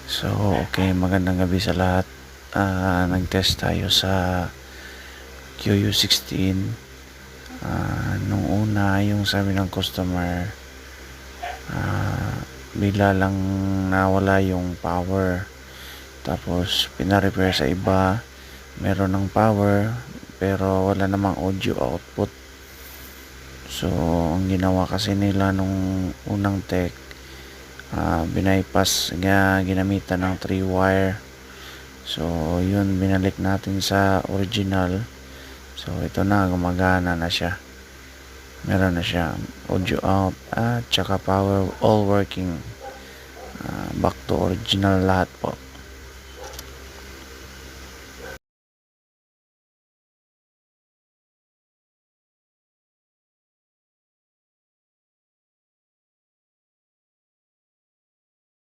So, okay, magandang gabi sa lahat. Nag-test tayo sa QU16. Nung una, yung sabi ng customer, bigla lang nawala yung power. Tapos, pina-repair sa iba. Meron ng power, pero wala namang audio output. So, ang ginawa kasi nila nung unang tech, binaypass, ginamitan ng 3-wire. So, yun, binalik natin sa original. So, ito na, gumagana na siya. Meron na siya audio out at tsaka power all working. Back to original lahat po.